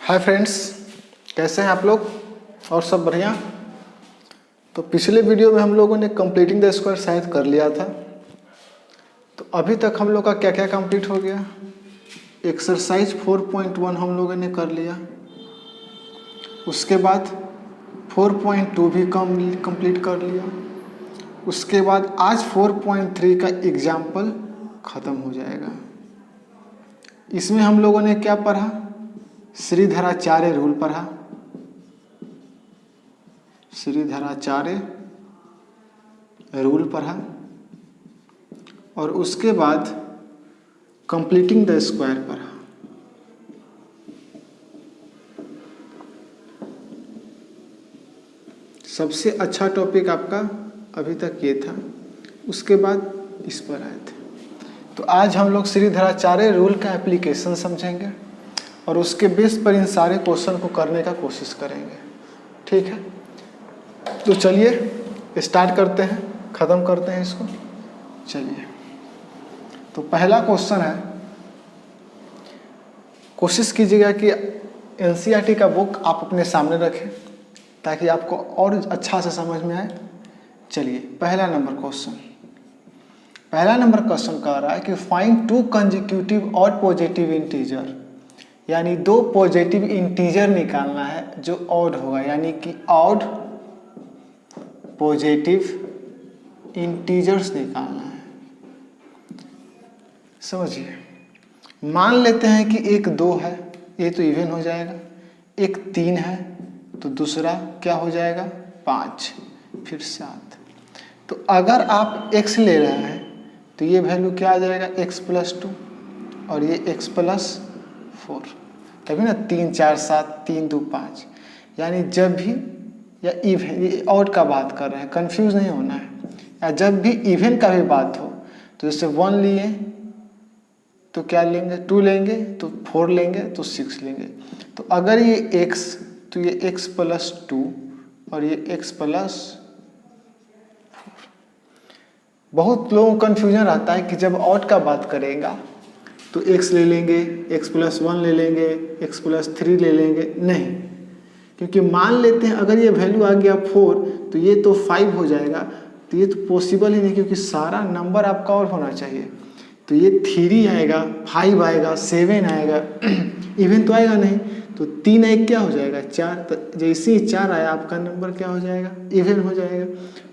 Hi friends, कैसे हैं आप लोग? और सब बढ़िया? तो पिछले वीडियो में हम लोगों ने कंप्लीटिंग द स्क्वायर शायद कर लिया था। तो अभी तक हम लोग का क्या क्या कंप्लीट हो गया? एक्सरसाइज 4.1 हम लोगों ने कर लिया। उसके बाद 4.2 भी कंप्लीट कर लिया। उसके बाद आज 4.3 का एग्जाम्पल ख़त्म हो जाएगा। इसमें हम लोगों ने क्या पढ़ा? श्रीधराचार्य रूल पढ़ा। श्रीधराचार्य रूल पढ़ा और उसके बाद कंप्लीटिंग द स्क्वायर पढ़ा। सबसे अच्छा टॉपिक आपका अभी तक ये था। उसके बाद इस पर आए थे। तो आज हम लोग श्रीधराचार्य रूल का एप्लीकेशन समझेंगे और उसके बेस पर इन सारे क्वेश्चन को करने का कोशिश करेंगे। ठीक है, तो चलिए स्टार्ट करते हैं, ख़त्म करते हैं इसको। चलिए, तो पहला क्वेश्चन है, कोशिश कीजिएगा कि एनसीईआरटी का बुक आप अपने सामने रखें ताकि आपको और अच्छा से समझ में आए। चलिए, पहला नंबर क्वेश्चन कह रहा है कि find to consecutive odd positive integer, यानी दो पॉजिटिव इंटीजर निकालना है जो ऑड होगा, यानी कि ऑड पॉजिटिव इंटीजर्स निकालना है। समझिए, मान लेते हैं कि एक 2 है, ये तो इवन हो जाएगा। एक 3 है तो दूसरा क्या हो जाएगा? 5, फिर 7। तो अगर आप x ले रहे हैं तो ये वैल्यू क्या आ जाएगा? x+2 और ये x+4, तभी ना 3 4 7 3 2 5। यानी जब भी या इवन, ये ऑड का बात कर रहे हैं, कंफ्यूज नहीं होना है। या जब भी इवन का भी बात हो तो जैसे 1 लिए तो क्या लेंगे? 2 लेंगे तो 4 लेंगे तो 6 लेंगे। तो अगर ये x तो ये x+2 और ये x+4। बहुत लोगों को कन्फ्यूजन रहता है कि जब ऑड का बात करेगा तो x ले लेंगे, x+1 ले लेंगे, x+3 ले लेंगे। नहीं, क्योंकि मान लेते हैं अगर ये वैल्यू आ गया 4 तो ये तो 5 हो जाएगा। तो ये तो पॉसिबल ही नहीं, क्योंकि सारा नंबर आपका और होना चाहिए। तो ये 3 आएगा, 5 आएगा, 7 आएगा, इवन तो आएगा नहीं। तो 3 1 क्या हो जाएगा? 4। तो जैसे ही 4 आया आपका नंबर क्या हो जाएगा? इवन हो जाएगा।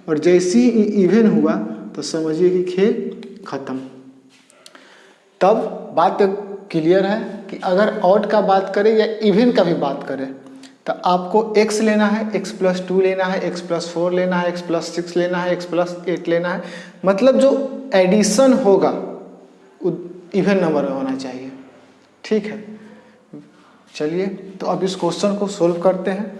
और जैसे ही इवन हुआ तो समझिए कि खेल खत्म। तब बात क्लियर है कि अगर ऑड का बात करें या इवन का भी बात करें तो आपको x लेना है, x+2 लेना है, x+4 लेना है, x+6 लेना है, x+8 लेना है। मतलब जो एडिशन होगा इवन नंबर में होना चाहिए। ठीक है, चलिए, तो अब इस क्वेश्चन को सोल्व करते हैं।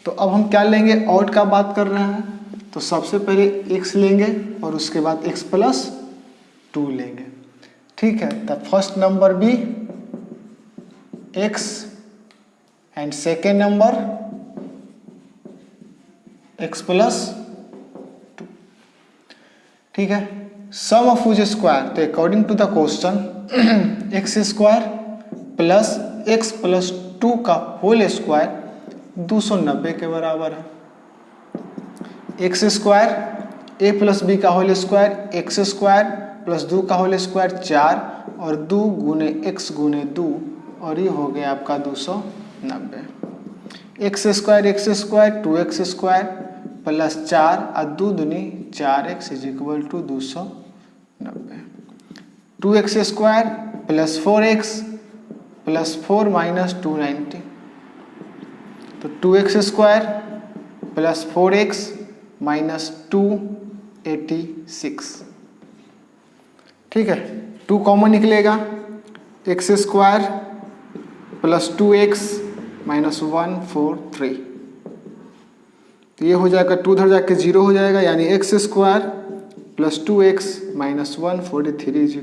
तो अब हम क्या लेंगे? ऑड का बात कर रहे हैं तो सबसे पहले x लेंगे और उसके बाद x+2 लेंगे। ठीक है, तो फर्स्ट नंबर भी x and second number x+2। ठीक है, सम ऑफ व्हिच स्क्वायर, तो according to the question x² plus x+2 का होल स्क्वायर 290 के बराबर है। x² a+b का होल स्क्वायर, x² प्लस 2 का होल स्क्वायर 4 और 2 गुने x गुने 2, और ये हो गया आपका 290। x² 2x² प्लस 4 और 2 दूनी 4x = 290। 2x² plus 4x plus 4 minus 290, तो 2x² प्लस 4x माइनस 286। ठीक है, 2 कॉमन निकलेगा, x² प्लस 2x माइनस 143। तो ये हो जाएगा 2 उधर जाके 0 हो जाएगा, यानी x² प्लस 2x माइनस 143 =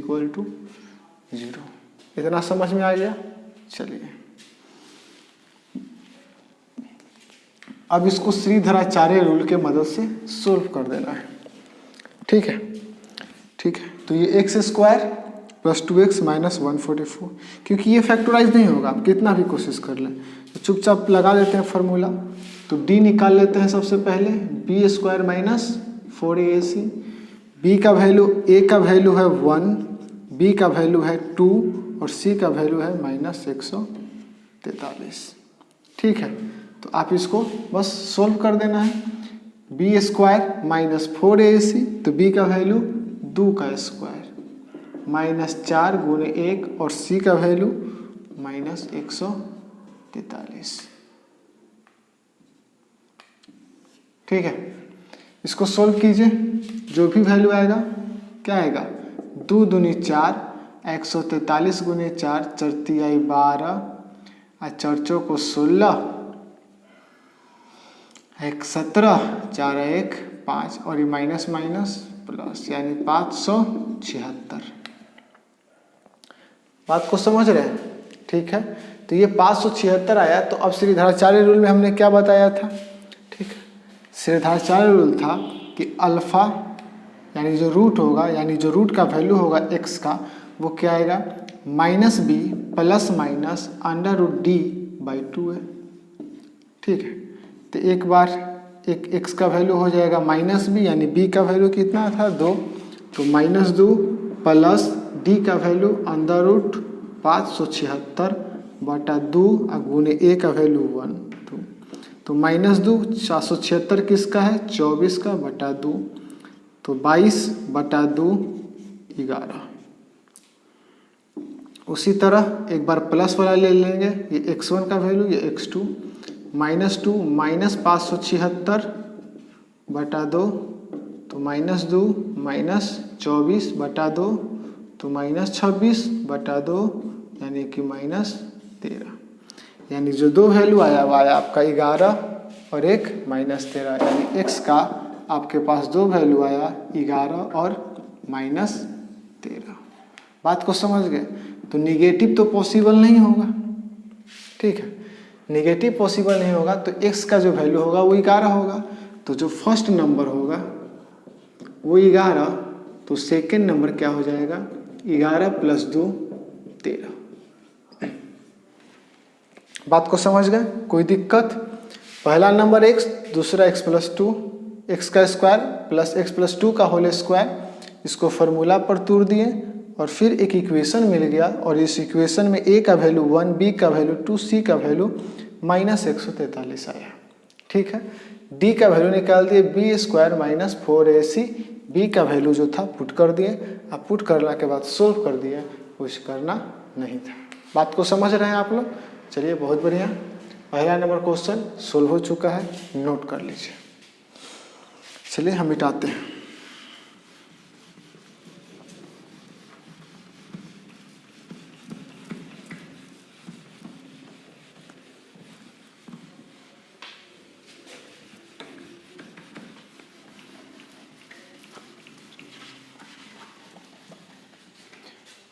0। इतना समझ में आ गया? चलिए, अब इसको श्रीधराचार्य रूल के मदद से सोल्व कर देना है। ठीक है, तो ये x² प्लस 2x माइनस 144, क्योंकि ये फैक्टराइज नहीं होगा, आप कितना भी कोशिश कर लें। तो चुपचाप लगा देते हैं फार्मूला। तो d निकाल लेते हैं सबसे पहले, b square minus 4ac। b का वैल्यू, a का वैल्यू है 1, b का वैल्यू है 2 और c का वैल्यू है माइनस 143। ठीक है, तो आप इसको बस सोल्व कर देना है। बी स्क्वायर माइनस 4ac, तो b का वैल्यू 2 का स्क्वायर माइनस 4 गुणे 1 और c का वैल्यू माइनस 143। ठीक है, इसको सोल्व कीजिए, जो भी वैल्यू आएगा क्या आएगा, 2 दूनी 4, 143 गुने 4, 4 तिहाई 12, और 4 चौको 16, 1 17, 4 1 5 और ये माइनस माइनस प्लस, यानी 576। बात को समझ रहे हैं? ठीक है, तो ये 576 आया। तो अब श्रीधराचार्य रूल में हमने क्या बताया था? ठीक है, श्रीधराचार्य रूल था कि अल्फा यानी जो रूट होगा, यानी जो रूट का वैल्यू होगा x का, वो क्या आएगा, minus b plus minus under root d by 2 है। ठीक है, तो एक बार एक x का वैल्यू हो जाएगा माइनस बी, यानी b का वैल्यू कितना था 2, तो माइनस 2 प्लस d का वैल्यू अंडर रूट 576 बटा 2 और गुने a का वैल्यू 1 2, तो माइनस 2 476 किसका है, 24 का बटा 2, तो 22 बटा 2 11। उसी तरह एक बार प्लस वाला ले लेंगे, ये x1 का वैल्यू, ये x2, माइनस 2 माइनस 576 बटा 2, तो माइनस 2 माइनस 24 बटा 2, तो माइनस 26 बटा 2, यानी कि माइनस 13। यानी जो दो वैल्यू आया वो आया आपका 11 और एक माइनस 13, यानी x का आपके पास दो वैल्यू आया 11 और माइनस 13। बात को समझ गए? तो निगेटिव तो पॉसिबल नहीं होगा। ठीक है, निगेटिव पॉसिबल नहीं होगा, तो x का जो वैल्यू होगा वो 11 होगा। तो जो फर्स्ट नंबर होगा वो 11, तो सेकेंड नंबर क्या हो जाएगा, 11 प्लस 2 13। बात को समझ गए? कोई दिक्कत? पहला नंबर x, दूसरा x प्लस 2, x का स्क्वायर प्लस x प्लस 2 का होल स्क्वायर, इसको फार्मूला पर तोड़ दिए और फिर एक इक्वेशन मिल गया, और इस इक्वेशन में a का वैल्यू 1, b का वैल्यू 2, c का वैल्यू माइनस 143 आया। ठीक है, d का वैल्यू निकाल दिए, b square minus 4ac, b का वैल्यू जो था पुट कर दिए। अब पुट करने के बाद सोल्व कर दिए, कुछ करना नहीं था। बात को समझ रहे हैं आप लोग? चलिए, बहुत बढ़िया, पहला नंबर क्वेश्चन सोल्व हो चुका है, नोट कर लीजिए। चलिए हम मिटाते हैं।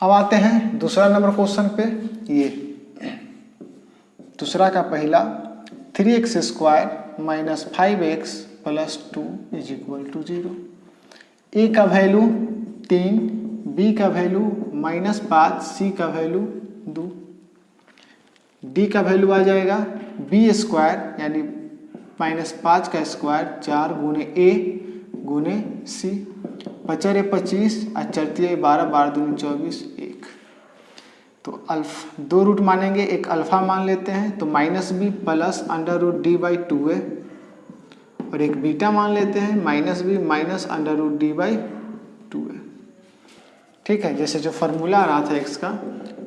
अब आते हैं दूसरा नंबर क्वेश्चन पे। ये दूसरा का पहला, 3x square minus 5x plus 2 is equal to 0। A का वैल्यू 3, बी का वैल्यू माइनस 5, सी का वैल्यू 2, डी का वैल्यू आ जाएगा बी स्क्वायर यानी माइनस 5 का स्क्वायर 4 गुने ए गुने सी, 5 25 और 4 12, 12 दूनी 24 1। तो अल्फा दो रूट मानेंगे, एक अल्फा मान लेते हैं, तो minus b plus under root d by 2 है, और एक बीटा मान लेते हैं minus b minus under root d by 2 है। ठीक है, जैसे जो फार्मूला आ रहा था एक्स का,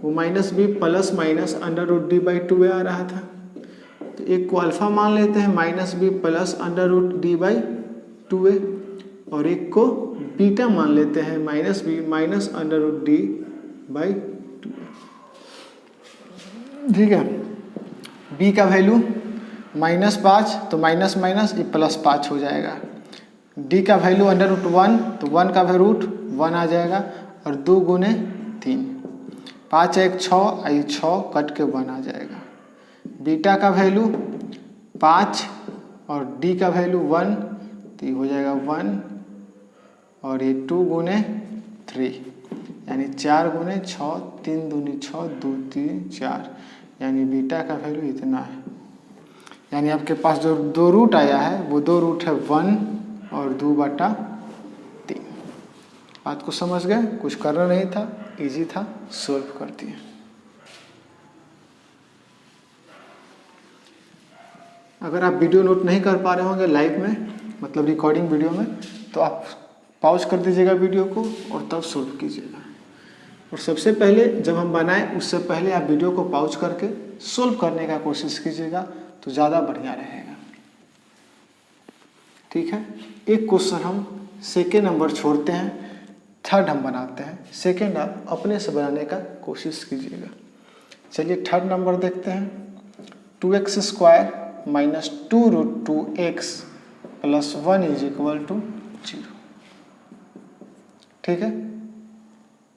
वो minus b plus minus under root d by 2 आ रहा था। तो एक को अल्फा मान लेते हैं minus b plus under root d by 2 है, और एक को बीटा मान लेते हैं minus b minus under root d by 2। ठीक है, b का वैल्यू माइनस 5, तो माइनस माइनस ये प्लस 5 हो जाएगा। d का वैल्यू अंडर रूट 1, तो 1 का वैल्यू रूट 1 आ जाएगा, और 2 गुने 3, 5 1 6, आई 6 कट के 1 आ जाएगा। बीटा का वैल्यू 5 और d का वैल्यू 1, तो ये हो जाएगा 1, और ये 2 गुने 3, यानी 4 गुने 6, 3 दूनी 6, 2 3 4, यानी बीटा का वैल्यू इतना है। यानी आपके पास जो 2 रूट आया है वो 2 रूट है 1 और 2/3। बात को समझ गए? कुछ करना नहीं था, इजी था, सोल्व कर दिए। अगर आप वीडियो नोट नहीं कर पा रहे होंगे लाइव में, मतलब रिकॉर्डिंग वीडियो में, तो आप पॉज कर दीजिएगा वीडियो को और तब सोल्व कीजिएगा। और सबसे पहले जब हम बनाएं उससे पहले आप वीडियो को पॉज करके सोल्व करने का कोशिश कीजिएगा, तो ज़्यादा बढ़िया रहेगा। ठीक है, एक क्वेश्चन हम सेकेंड नंबर छोड़ते हैं, थर्ड हम बनाते हैं। सेकेंड आप अपने से बनाने का कोशिश कीजिएगा। चलिए थर्ड नंबर देखते हैं। 2x² minus 2√2x plus 1 is equal to 0। ठीक है,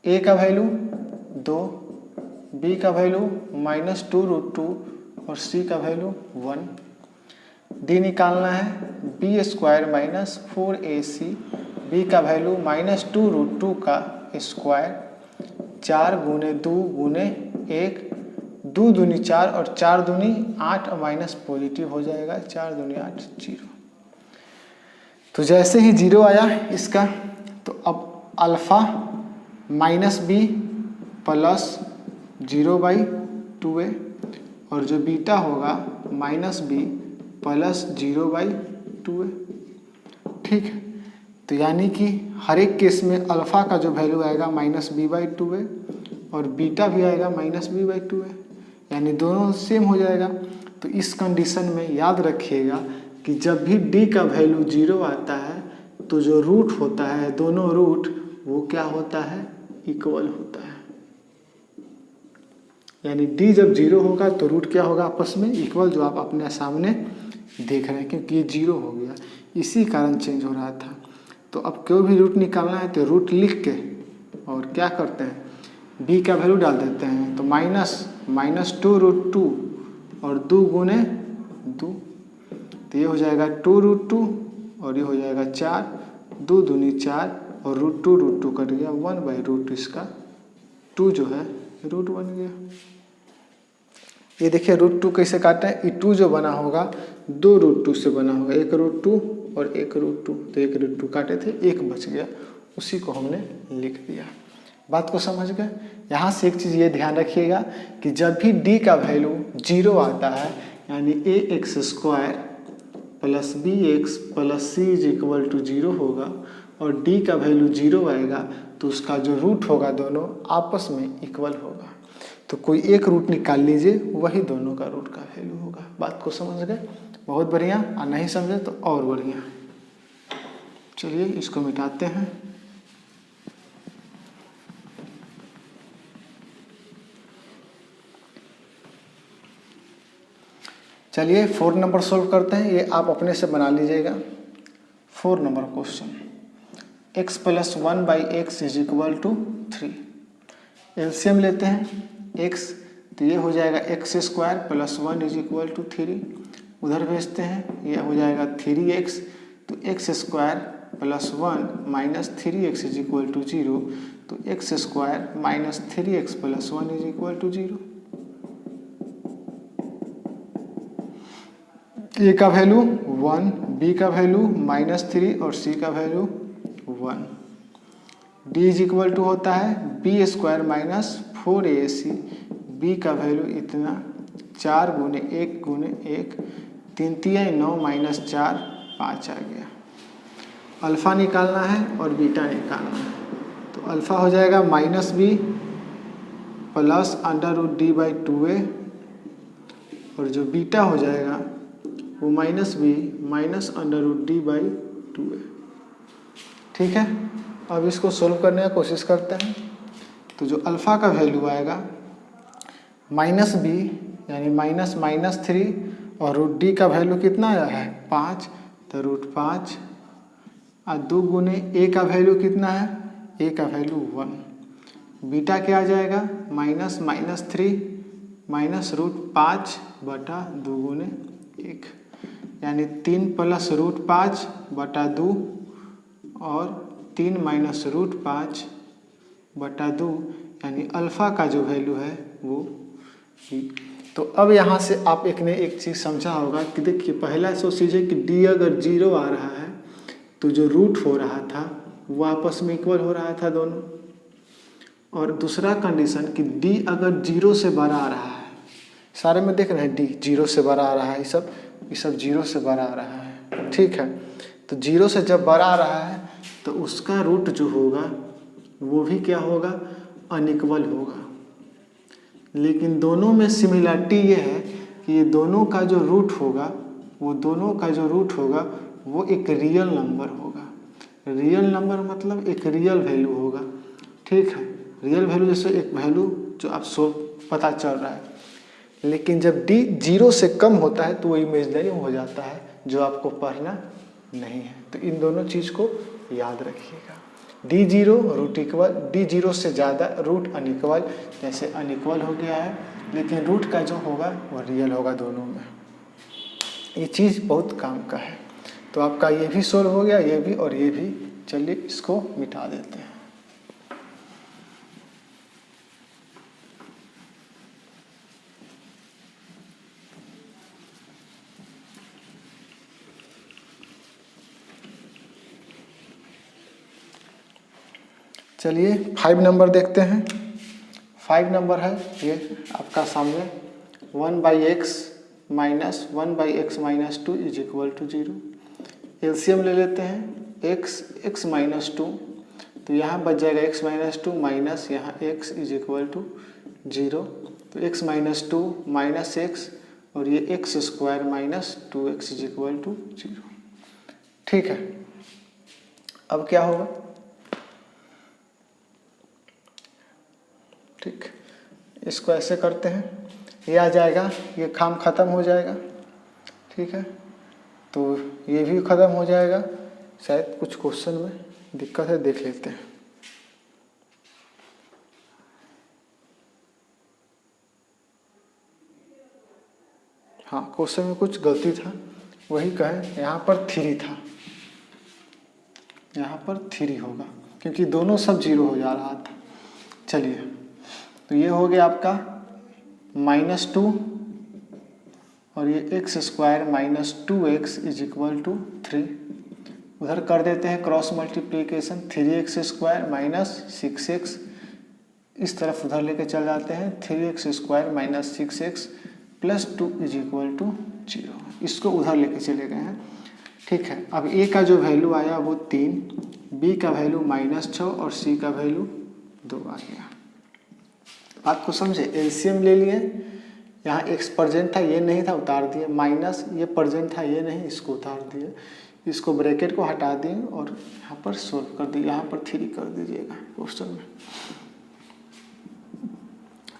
ए का वैल्यू 2, बी का वैल्यू माइनस 2√2 और सी का वैल्यू 1। डी निकालना है, b² माइनस 4ac, बी का वैल्यू माइनस 2√2 का स्क्वायर, 4 गुने 2 गुने 1, 2 दूनी 4 और 4 दूनी 8 और माइनस पॉजिटिव हो जाएगा, 4 दूनी 8 0। तो जैसे ही 0 आया इसका, तो अब alpha minus b plus 0/2a और जो बीटा होगा माइनस बी प्लस 0/2a। ठीक है, तो यानी कि हर एक केस में अल्फ़ा का जो वैल्यू आएगा -b/2a और बीटा भी आएगा -b/2a, यानी दोनों सेम हो जाएगा। तो इस कंडीशन में याद रखिएगा कि जब भी d का वैल्यू 0 आता है तो जो रूट होता है, दोनों रूट वो क्या होता है, इक्वल होता है। यानी d जब 0 होगा तो रूट क्या होगा, आपस में इक्वल, जो आप अपने सामने देख रहे हैं, क्योंकि ये 0 हो गया, इसी कारण चेंज हो रहा था। तो अब कोई भी रूट निकालना है तो रूट लिख के और क्या करते हैं, b का वैल्यू डाल देते हैं। तो माइनस 2√2 और 2 गुने 2, तो ये हो जाएगा 2√2 और ये हो जाएगा 4, 2 दूनी 4 और √2 कट गया, 1/√2 इसका 2 जो है रूट बन गया। ये देखिए √2 कैसे काटा है, ये 2 जो बना होगा 2 √2 से बना होगा, 1 √2 और 1 √2, तो 1 √2 काटे थे, 1 बच गया, उसी को हमने लिख दिया। बात को समझ गए? यहाँ से एक चीज़ ये ध्यान रखिएगा कि जब भी d का वैल्यू 0 आता है, यानी ax² plus bx plus c is equal to 0 होगा और d का वैल्यू 0 आएगा तो उसका जो रूट होगा दोनों आपस में इक्वल होगा। तो कोई एक रूट निकाल लीजिए, वही दोनों का रूट का वैल्यू होगा। बात को समझ गए? बहुत बढ़िया। और नहीं समझे तो और बढ़िया। चलिए इसको मिटाते हैं। चलिए 4 नंबर सोल्व करते हैं, ये आप अपने से बना लीजिएगा। 4 number question, x plus 1/x is equal to 3। LCM लेते हैं x, तो ये हो जाएगा x² plus 1 is equal to 3। उधर भेजते हैं, ये हो जाएगा 3x, तो x² plus 1 minus 3x is equal to 0, तो x² minus 3x plus 1 is equal to 0। A का वैल्यू 1, बी का वैल्यू -3 और सी का value 1। D is equal to होता है b² माइनस 4ac, बी का वैल्यू इतना 4 गुने 1 गुने 1, 3 3 9 माइनस 4 5 आ गया। अल्फ़ा निकालना है और बीटा निकालना है, तो अल्फ़ा हो जाएगा -b प्लस √d/2a और जो बीटा हो जाएगा वो -b माइनस √d/2a। ठीक है, अब इसको सोल्व करने की कोशिश करते हैं। तो जो अल्फ़ा का वैल्यू आएगा -b यानी -3 और √d का वैल्यू कितना आया है 5, तो √5 और 2 गुने a का वैल्यू कितना है, a का वैल्यू 1। बीटा क्या आ जाएगा -3 माइनस √5 बटा 2 गुने 1, यानी 3 प्लस √5 बटा 2 और 3 माइनस √5 बटा 2 यानी अल्फ़ा का जो वैल्यू है वो b। तो अब यहाँ से आप एक ने एक चीज़ समझा होगा कि देखिए पहला सोच लीजिए कि d अगर 0 आ रहा है तो जो रूट हो रहा था वो आपस में इक्वल हो रहा था दोनों, और दूसरा कंडीशन कि d अगर 0 से बड़ा आ रहा है, सारे में देख रहे हैं d 0 से बड़ा आ रहा है, ये सब 0 से बड़ा आ रहा है, ठीक है। तो 0 से जब बड़ा आ रहा है तो उसका रूट जो होगा वो भी क्या होगा, अनइक्वल होगा। लेकिन दोनों में सिमिलरिटी ये है कि ये दोनों का जो रूट होगा वो एक रियल नंबर होगा। रियल नंबर मतलब एक रियल वैल्यू होगा, ठीक है। रियल वैल्यू जैसे एक वैल्यू जो आप पता चल रहा है। लेकिन जब d 0 से कम होता है तो वो इमेजिनरी हो जाता है, जो आपको पढ़ना नहीं है। तो इन दोनों चीज़ को याद रखिएगा। d0 रूट इक्वल, d0 से ज़्यादा रूट अनइक्वल, जैसे अनइक्वल हो गया है, लेकिन रूट का जो होगा वो रियल होगा दोनों में। ये चीज़ बहुत काम का है। तो आपका ये भी सोल्व हो गया, ये भी और ये भी। चलिए इसको मिटा देते हैं। चलिए 5 नंबर देखते हैं। 5 नंबर है ये आपका सामने, 1/x minus 1/x minus 2 is equal to 0। LCM ले लेते हैं, x माइनस 2, तो यहाँ बच जाएगा x माइनस 2 माइनस यहाँ x इज इक्वल टू 0। तो x माइनस 2 माइनस x और ये x square minus 2x is equal to 0, ठीक है। अब क्या होगा, ठीक, इसको ऐसे करते हैं, ये आ जाएगा, ये काम ख़त्म हो जाएगा, ठीक है। तो ये भी ख़त्म हो जाएगा। शायद कुछ क्वेश्चन में दिक्कत है, देख लेते हैं। हाँ, क्वेश्चन में कुछ गलती था, वही कहें, यहाँ पर 3 था, यहाँ पर 3 होगा क्योंकि दोनों सब 0 हो जा रहा था। चलिए, तो ये हो गया आपका -2 और ये x square minus 2x is equal to 3। उधर कर देते हैं cross multiplication, 3x square minus 6x, इस तरफ उधर लेके चल जाते हैं, 3x square minus 6x plus 2 is equal to 0। इसको उधर लेके चले गए हैं, ठीक है। अब a का जो वैल्यू आया वो 3, b का वैल्यू -6 और c का वैल्यू 2 आ गया। बात को समझे, एलसीएम ले लिए, यहाँ x प्रेजेंट था, ये नहीं था, उतार दिए, माइनस ये प्रेजेंट था, ये नहीं, इसको उतार दिए, इसको ब्रैकेट को हटा दिए और यहाँ पर सोल्व कर दिए, यहाँ पर 3 कर दीजिएगा क्वेश्चन में।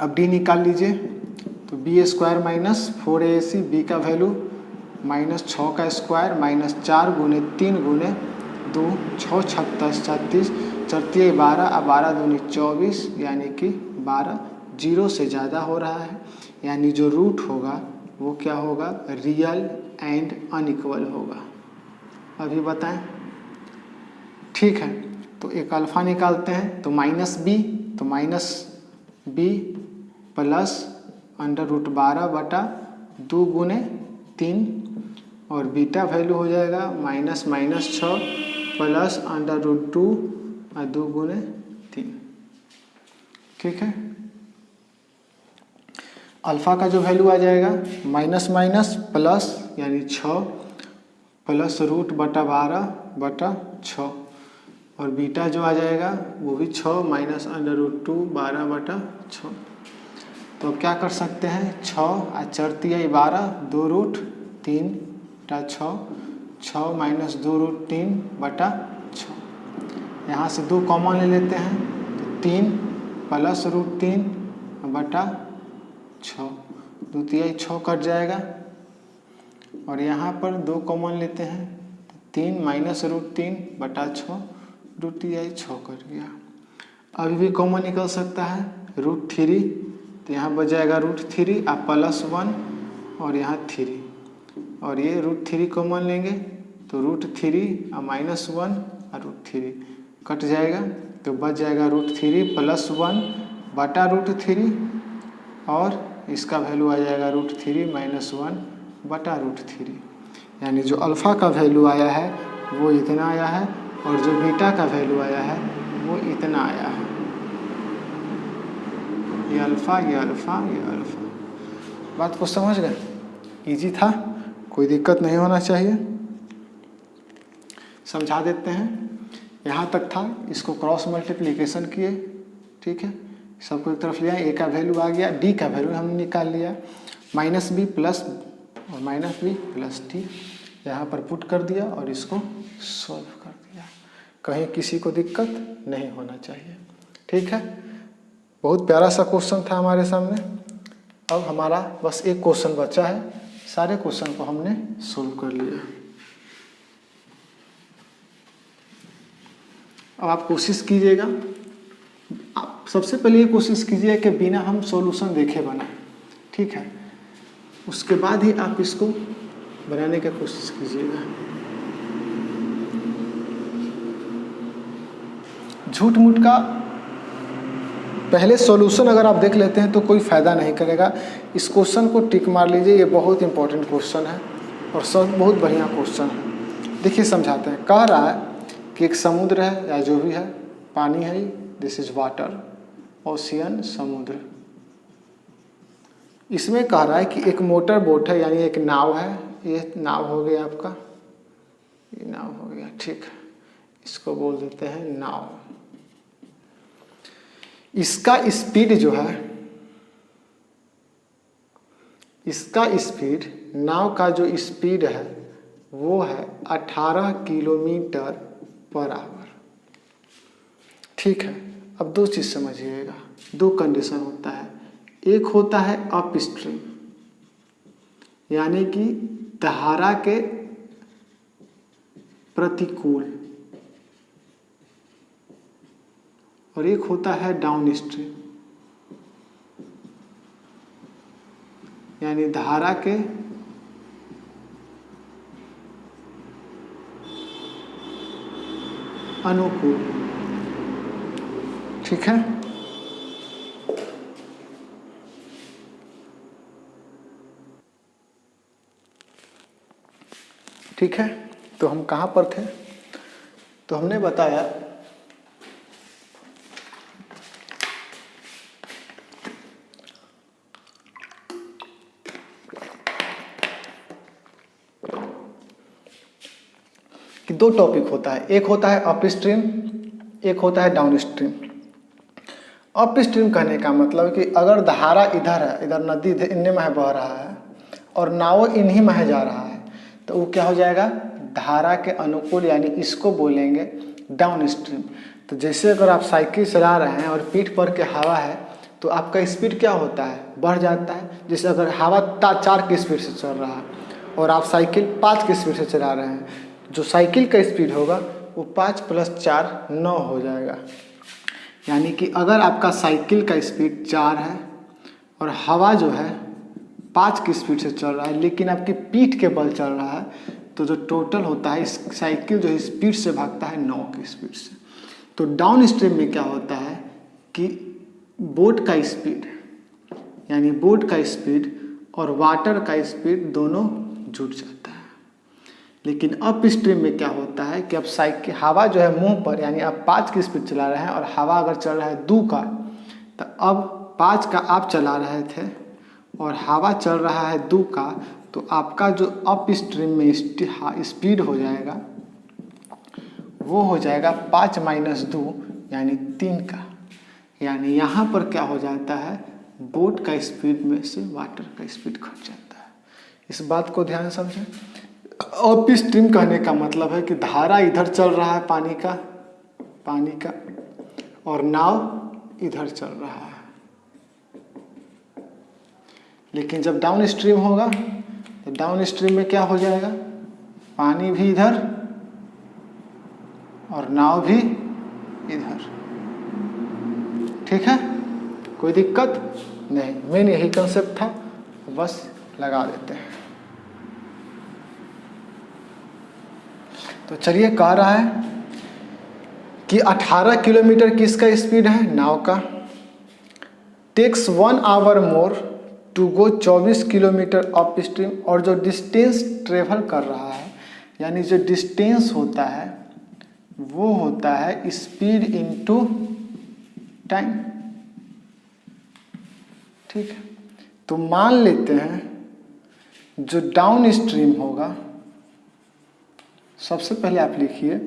अब d निकाल लीजिए, तो b square minus 4ac, b का वैल्यू -6 का स्क्वायर माइनस 4 गुने 3 गुने 2, 6 36 36, 4 12, अब 12 दूनी 24, यानी कि 12 0 से ज़्यादा हो रहा है, यानी जो रूट होगा वो क्या होगा, रियल एंड अनइक्वल होगा। अभी बताएं, ठीक है। तो एक अल्फ़ा निकालते हैं, तो -b, तो -b प्लस √12 बटा 2 गुने 3 और बीटा वैल्यू हो जाएगा -6 प्लस √2 और 2 गुने 3, ठीक है। अल्फ़ा का जो वैल्यू आ जाएगा माइनस माइनस प्लस यानी 6 प्लस √12 बटा 6 और बीटा जो आ जाएगा वो भी 6 माइनस √2 12 बटा 6। तो क्या कर सकते हैं, 6 और 4 × 12, 2 रूट 3 बटा 6, 6 माइनस 2 रूट 3 बटा 6। यहाँ से 2 कॉमन ले लेते हैं, तो 3 प्लस √3 बटा 6, 2 × 6 कट जाएगा और यहाँ पर 2 कॉमन लेते हैं, 3 माइनस √3 बटा 6, 2 × 6 कट गया। अभी भी कॉमन निकल सकता है √3, तो यहाँ बच जाएगा √3 और +1 और यहाँ 3 और ये √3 कॉमन लेंगे तो √3 और -1 और √3 कट जाएगा तो बच जाएगा √3 + 1 बटा √3 और इसका वैल्यू आ जाएगा √3 - 1 बटा √3। यानी जो अल्फ़ा का वैल्यू आया है वो इतना आया है और जो बीटा का वैल्यू आया है वो इतना आया है। ये अल्फ़ा, ये अल्फ़ा, ये अल्फ़ा। बात को समझ गए? इजी था, कोई दिक्कत नहीं होना चाहिए। समझा देते हैं, यहाँ तक था। इसको क्रॉस मल्टीप्लिकेशन किए, ठीक है, सबको एक तरफ लिया, ए का वैल्यू आ गया, डी का वैल्यू हमने निकाल लिया, -b प्लस और -b प्लस टी यहाँ पर पुट कर दिया और इसको सॉल्व कर दिया। कहीं किसी को दिक्कत नहीं होना चाहिए, ठीक है। बहुत प्यारा सा क्वेश्चन था हमारे सामने। अब हमारा बस एक क्वेश्चन बचा है, सारे क्वेश्चन को हमने सोल्व कर लिया। अब आप कोशिश कीजिएगा, आप सबसे पहले ये कोशिश कीजिए कि बिना हम सॉल्यूशन देखे बनाएं, ठीक है। उसके बाद ही आप इसको बनाने की कोशिश कीजिएगा। झूठ मूठ का पहले सॉल्यूशन अगर आप देख लेते हैं तो कोई फ़ायदा नहीं करेगा। इस क्वेश्चन को टिक मार लीजिए, ये बहुत इंपॉर्टेंट क्वेश्चन है और सब बहुत बढ़िया क्वेश्चन है। देखिए समझाते हैं। कह रहा है कि एक समुद्र है या जो भी है, पानी है, दिस इज वाटर, ओशियन, समुद्र। इसमें कह रहा है कि एक मोटर बोट है, यानी एक नाव है। ये नाव हो गया आपका, ये नाव हो गया, ठीक है, इसको बोल देते हैं नाव। इसका स्पीड जो है, इसका स्पीड, नाव का जो स्पीड है वो है 18 किलोमीटर/आवर, ठीक है। अब दो चीज़ समझिएगा, दो कंडीशन होता है। एक होता है अप स्ट्रीम, यानी कि धारा के प्रतिकूल, और एक होता है डाउन स्ट्रीम, यानी धारा के अनुकूल, ठीक है। ठीक है, तो हम कहाँ पर थे? तो हमने बताया कि दो टॉपिक होता है, एक होता है अप स्ट्रीम, एक होता है डाउन स्ट्रीम। अप स्ट्रीम कहने का मतलब कि अगर धारा इधर है, इधर नदी इन्हीं में बह रहा है और नाव इन्हीं में जा रहा है, तो वो क्या हो जाएगा, धारा के अनुकूल, यानी इसको बोलेंगे डाउन स्ट्रीम। तो जैसे अगर आप साइकिल चला रहे हैं और पीठ पर के हवा है तो आपका स्पीड क्या होता है, बढ़ जाता है। जैसे अगर हवा 4 की स्पीड से चल रहा है और आप साइकिल 5 की स्पीड से चला रहे हैं, जो साइकिल का स्पीड होगा वो 5 + 4 9 हो जाएगा। यानी कि अगर आपका साइकिल का स्पीड 4 है और हवा जो है 5 की स्पीड से चल रहा है, लेकिन आपकी पीठ के बल चल रहा है, तो जो टोटल होता है, इस साइकिल जो स्पीड से भागता है 9 की स्पीड से। तो डाउन स्ट्रीम में क्या होता है कि बोट का स्पीड, यानी बोट का स्पीड और वाटर का स्पीड दोनों जुड़ जाता है। लेकिन अप स्ट्रीम में क्या होता है कि अब साइकिल, हवा जो है मुंह पर, यानी आप 5 की स्पीड चला रहे हैं और हवा अगर चल रहा है 2 का, तो अब 5 का आप चला रहे थे और हवा चल रहा है 2 का, तो आपका जो अप स्ट्रीम में स्पीड हो जाएगा वो हो जाएगा 5 - 2 यानी 3 का। यानी यहाँ पर क्या हो जाता है, बोट का स्पीड में से वाटर का स्पीड घट जाता है। इस बात को ध्यान समझें। अप स्ट्रीम कहने का मतलब है कि धारा इधर चल रहा है पानी का और नाव इधर चल रहा है। लेकिन जब डाउन स्ट्रीम होगा तो डाउन स्ट्रीम में क्या हो जाएगा, पानी भी इधर और नाव भी इधर, ठीक है, कोई दिक्कत नहीं। मेन यही कंसेप्ट था, बस लगा देते हैं। तो चलिए, कह रहा है कि 18 किलोमीटर किसका स्पीड है, नाव का। Takes 1 hour more to go 24 kilometre upstream, और जो डिस्टेंस ट्रेवल कर रहा है यानी जो डिस्टेंस होता है वो होता है स्पीड इनटू टाइम। ठीक है, तो मान लेते हैं जो डाउन स्ट्रीम होगा, सबसे पहले आप लिखिए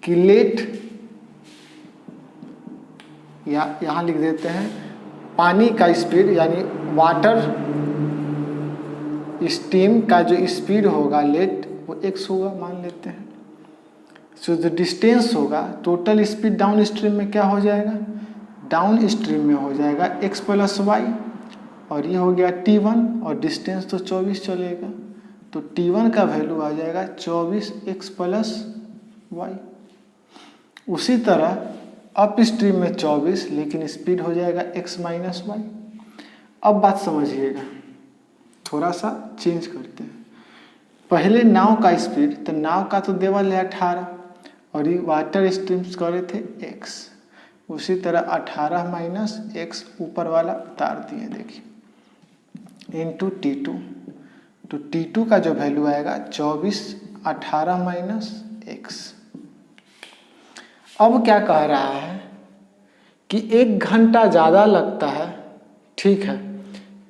कि लेट, यहाँ लिख देते हैं पानी का स्पीड यानी वाटर स्टीम का जो स्पीड होगा लेट वो x होगा मान लेते हैं। सो जो डिस्टेंस होगा, टोटल स्पीड डाउन स्ट्रीम में क्या हो जाएगा, डाउन स्ट्रीम में हो जाएगा x प्लस वाई, और ये हो गया t1 और डिस्टेंस तो 24 चलेगा, तो t1 का वैल्यू आ जाएगा 24x प्लस वाई। उसी तरह अप स्ट्रीम में 24 लेकिन स्पीड हो जाएगा x माइनस वाई। अब बात समझिएगा, थोड़ा सा चेंज करते हैं। पहले नाव का स्पीड, तो नाव का तो देवल है 18 और ये वाटर स्ट्रीम्स करे थे x, उसी तरह 18 माइनस x ऊपर वाला उतार दिए देखिए इंटू t2, तो t2 का जो वैल्यू आएगा 24 18 माइनस x। अब क्या कह रहा है कि 1 घंटा ज़्यादा लगता है, ठीक है,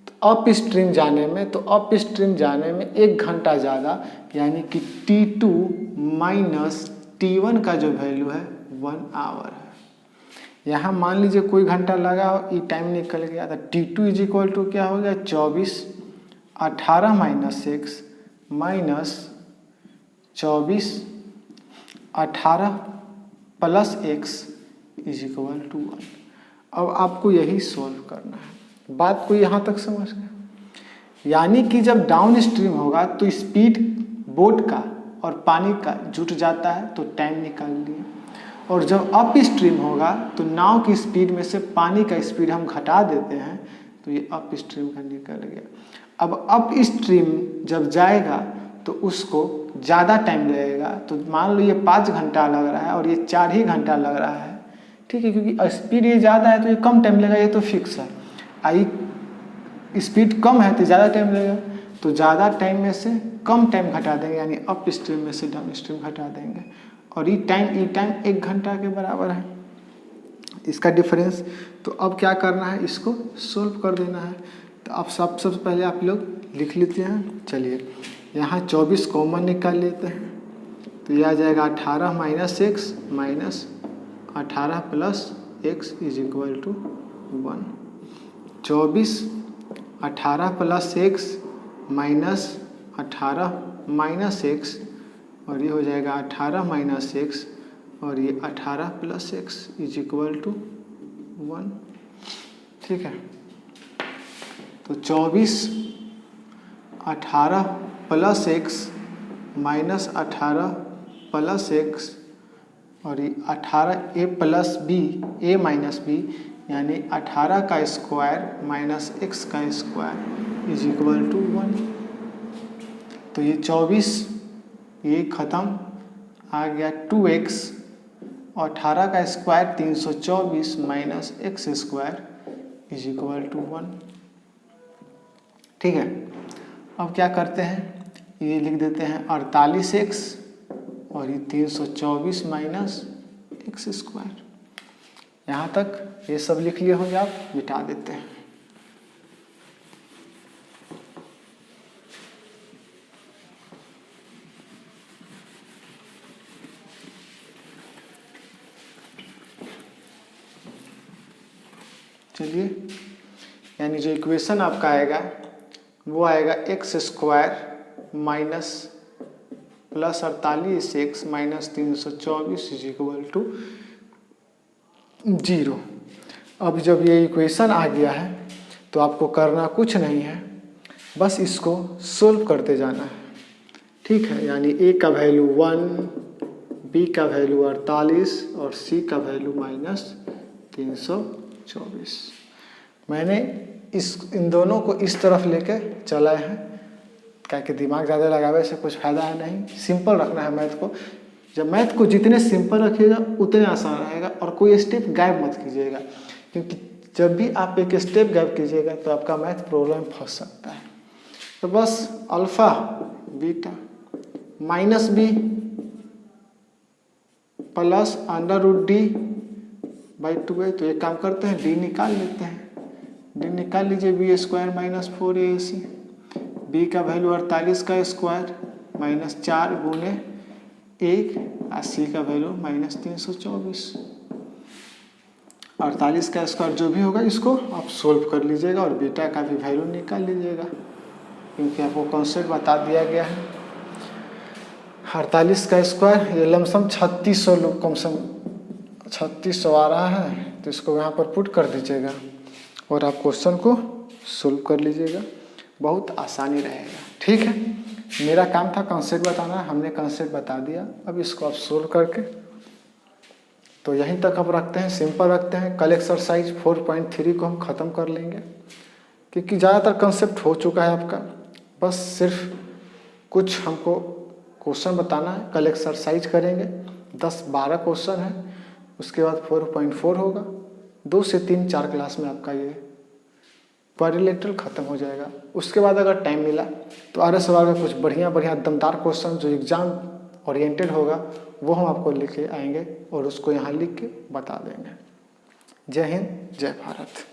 तो अप स्ट्रीम जाने में, तो अप स्ट्रीम जाने में 1 घंटा ज़्यादा यानी कि t2 माइनस t1 का जो वैल्यू है 1 आवर है। यहाँ मान लीजिए कोई घंटा लगा हो, ये टाइम निकल गया, तो t2 इज इक्वल टू क्या हो गया 24 18 minus x minus 24 18 plus x is equal to 1। अब आपको यही सॉल्व करना है। बात को यहाँ तक समझ गए, यानी कि जब डाउन स्ट्रीम होगा तो स्पीड बोट का और पानी का जुट जाता है तो टाइम निकाल लिए, और जब अप स्ट्रीम होगा तो नाव की स्पीड में से पानी का स्पीड हम घटा देते हैं तो ये अप स्ट्रीम का निकल गया। अब अप स्ट्रीम जब जाएगा तो उसको ज़्यादा टाइम लगेगा, तो मान लो ये 5 घंटा लग रहा है और ये 4 ही घंटा लग रहा है, ठीक है, क्योंकि स्पीड ये ज़्यादा है तो ये कम टाइम लगेगा, ये तो फिक्स है। आई स्पीड कम है तो ज़्यादा टाइम लगेगा, तो ज़्यादा टाइम में से कम टाइम घटा देंगे यानी अप स्ट्रीम में से डाउन स्ट्रीम घटा देंगे, और ये टाइम 1 घंटा के बराबर है इसका डिफरेंस। तो अब क्या करना है, इसको सोल्व कर देना है। तो अब सबसे पहले आप लोग लिख लेते हैं। चलिए यहाँ 24 कॉमन निकाल लेते हैं, तो यह आ जाएगा 18 minus x minus 18 plus x is equal to 1। 24 18 plus x minus 18 minus x, और ये हो जाएगा 18 माइनस एक्स, और ये 18 plus x is equal to 1। ठीक है, तो 24 18 plus x minus 18 plus x, और ये 18 a plus b a minus b यानी 18 का स्क्वायर माइनस एक्स का स्क्वायर इज इक्वल टू 1। तो ये 24 ये ख़त्म, आ गया 2x, और 18 का square 324 minus x square is equal to 1। ठीक है, अब क्या करते हैं, ये लिख देते हैं 48x और ये 324 माइनस एक्स स्क्वायर। यहाँ तक ये सब लिख लिए होंगे, आप मिटा देते हैं। चलिए, यानी जो इक्वेशन आपका आएगा वो आएगा x square minus plus 48x minus 324 is equal to 0। अब जब ये इक्वेशन आ गया है तो आपको करना कुछ नहीं है, बस इसको सोल्व करते जाना है। ठीक है, यानी a का वैल्यू 1, b का वैल्यू 48 और c का वैल्यू माइनस 324। मैंने इन दोनों को इस तरफ लेके चला है, क्या कि दिमाग ज़्यादा लगावे से कुछ फ़ायदा है नहीं, सिंपल रखना है मैथ को। जब मैथ को जितने सिंपल रखिएगा उतने आसान रहेगा, और कोई स्टेप गायब मत कीजिएगा, क्योंकि जब भी आप एक स्टेप गायब कीजिएगा तो आपका मैथ प्रॉब्लम फंस सकता है। तो बस alpha beta minus b plus under root d by 2a। तो एक काम करते हैं, डी निकाल लेते हैं। डी निकाल लीजिए, b square minus 4ac, b का वैल्यू 48 का स्क्वायर माइनस 4 गुने 1, और सी का वैल्यू माइनस 324। 48 का स्क्वायर जो भी होगा इसको आप सोल्व कर लीजिएगा, और बीटा का भी वैल्यू निकाल लीजिएगा, क्योंकि आपको कॉन्सेप्ट बता दिया गया है। 48 का स्क्वायर ये लमसम 3600 कम से कम 3600 आ रहा है, तो इसको यहाँ पर पुट कर दीजिएगा और आप क्वेश्चन को सोल्व कर लीजिएगा, बहुत आसानी रहेगा। ठीक है, मेरा काम था कॉन्सेप्ट बताना, हमने कॉन्सेप्ट बता दिया, अब इसको आप सोल्व करके तो यहीं तक अब रखते हैं, सिंपल रखते हैं। कल एक्सरसाइज 4.3 को हम ख़त्म कर लेंगे, क्योंकि ज़्यादातर कॉन्सेप्ट हो चुका है आपका, बस सिर्फ कुछ हमको क्वेश्चन बताना है। कल एक्सरसाइज करेंगे, 10-12 क्वेश्चन है, उसके बाद 4.4 होगा। 2 से 3-4 क्लास में आपका ये क्वाड्रिलेटरल ख़त्म हो जाएगा। उसके बाद अगर टाइम मिला तो आर एस सवाल का कुछ बढ़िया दमदार क्वेश्चन जो एग्ज़ाम ओरिएंटेड होगा वो हम आपको लेके आएंगे और उसको यहाँ लिख के बता देंगे। जय हिंद, जय भारत।